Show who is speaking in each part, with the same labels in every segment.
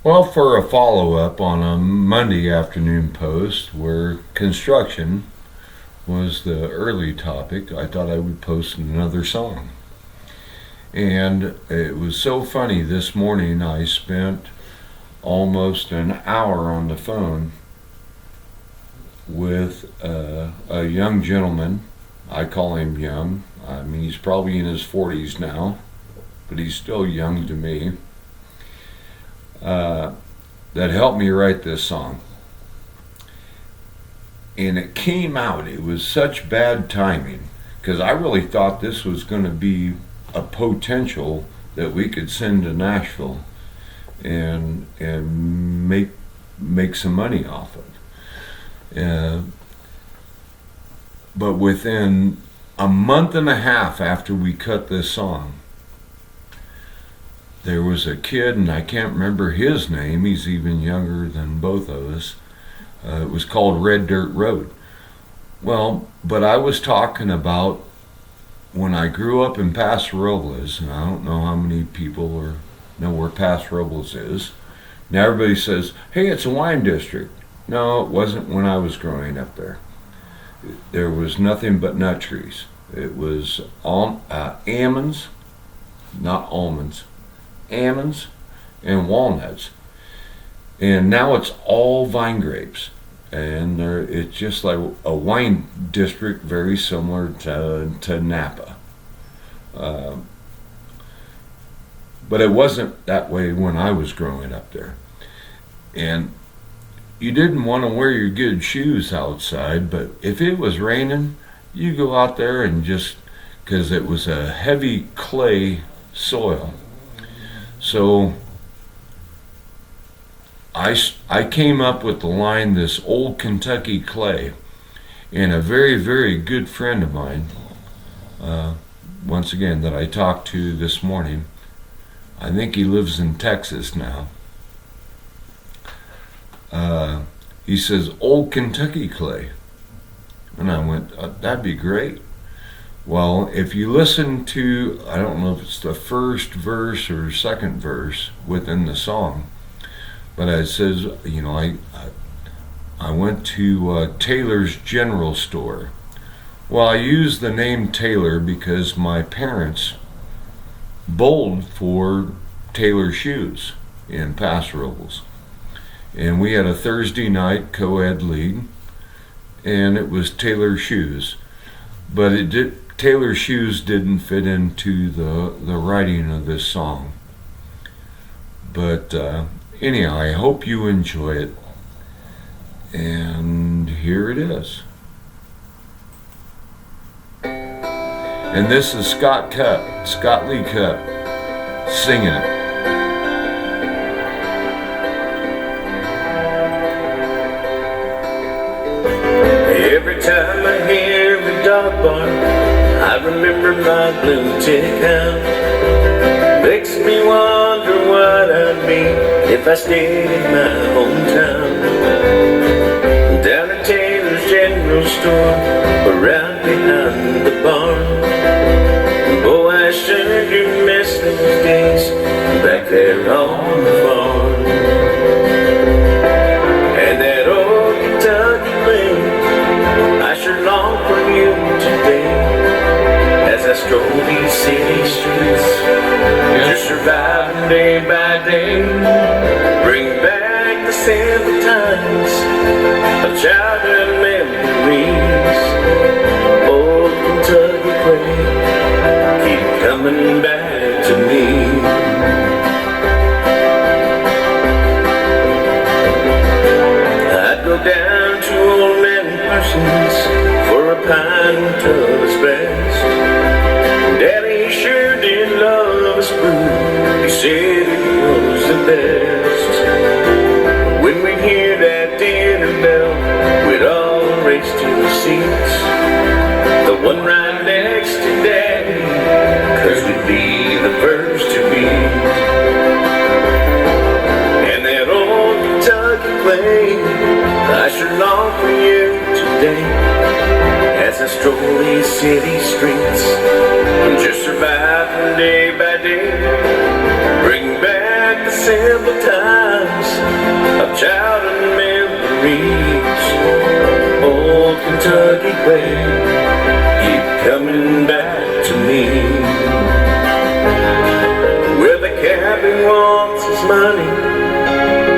Speaker 1: Well, for a follow up on a Monday afternoon post where construction was the early topic, I thought I would post another song. And it was so funny. This morning I spent almost an hour on the phone with a young gentleman. I call him young. I mean, he's probably in his 40s now, but he's still young to me. Uh, that helped me write this song. And it came out, it was such bad timing because I really thought this was going to be a potential that we could send to Nashville and make some money off of. But within a month and a half after we cut this song, there was a kid, and I can't remember his name, he's even younger than both of us. It was called Red Dirt Road. Well, but I was talking about when I grew up in Paso Robles, and I don't know how many people know where Paso Robles is. Now everybody says, hey, it's a wine district. No, it wasn't when I was growing up there. There was nothing but nut trees. It was almonds, not almonds, almonds and walnuts. And now it's all vine grapes. And it's just like a wine district very similar to Napa. But it wasn't that way when I was growing up there. And you didn't want to wear your good shoes outside, but if it was raining, you go out there and just, because it was a heavy clay soil. So I came up with the line, this old Kentucky clay, and a very, very good friend of mine, once again, that I talked to this morning, I think he lives in Texas now. He says, old Kentucky clay. And I went, that'd be great. Well, if you listen to, I don't know if it's the first verse or second verse within the song, but it says, you know, I went to Taylor's General Store. Well, I used the name Taylor because my parents bowled for Taylor Shoes in Paso Robles. And we had a Thursday night co-ed league, and it was Taylor Shoes. But Taylor Shoes didn't fit into the writing of this song. But anyhow, I hope you enjoy it. And here it is. And this is Scott Lee Cupp, singing it.
Speaker 2: Every time I hear the dog bark, I remember my blue tick hound. Makes me wonder what I'd be if I stayed in my hometown. Down at Taylor's General Store, around behind the barn. Oh, I sure do miss those days back there on the farm. And that old Kentucky lane, I sure long for you today. As I stroll these city streets, just surviving day by day. Bring back the simple times of childhood memories. Old Kentucky clay, keep coming back to me. I'd go down to old man Parsons for a pint of his best. Daddy sure did love his brew, he said it was the best. When we'd hear that dinner bell, we'd all race to the seats, the one right next to Daddy, 'cause we'd be the first to eat. And that old Kentucky clay, I sure long for you today. As I stroll these city streets, I'm just surviving day by day. Bring back the simple times coming back to me. Well, the cabin wants his money.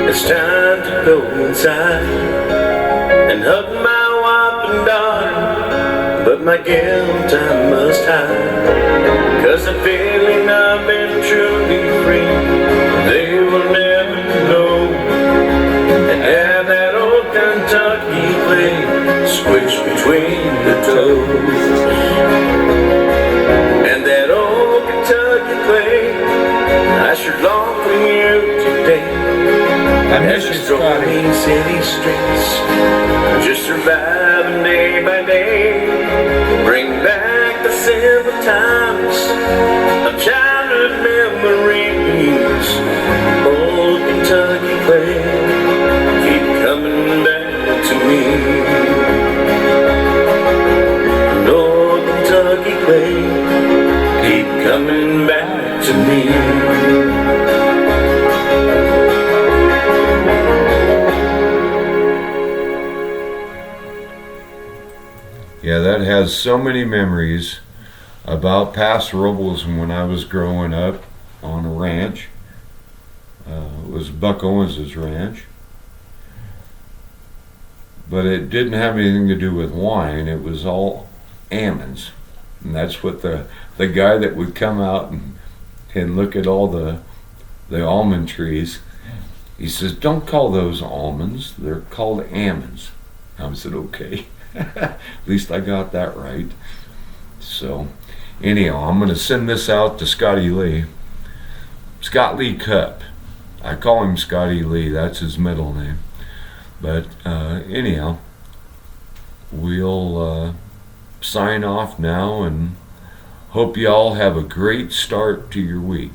Speaker 2: It's time to go inside and hug my wife and daughter, but my guilt I must hide. 'Cause the feeling I've been truly free, they will never know. And have that old Kentucky clay squished between the toes. And that old Kentucky clay, I sure long for you today.
Speaker 1: I miss you, Scotty.
Speaker 2: Strolling city streets, just surviving day by day. Bring back the simple times of childhood memories. Old Kentucky clay, keep coming back to me. Old Kentucky clay, keep coming back to me.
Speaker 1: Yeah, that has so many memories about Paso Robles when I was growing up on a ranch. It was Buck Owens' ranch. But it didn't have anything to do with wine. It was all almonds. And that's what the guy that would come out and look at all the almond trees, he says, don't call those almonds. They're called almonds. I said, okay. At least I got that right. So, anyhow, I'm going to send this out to Scotty Lee. Scott Lee Cup. I call him Scotty Lee. That's his middle name. But anyhow, we'll sign off now and hope you all have a great start to your week.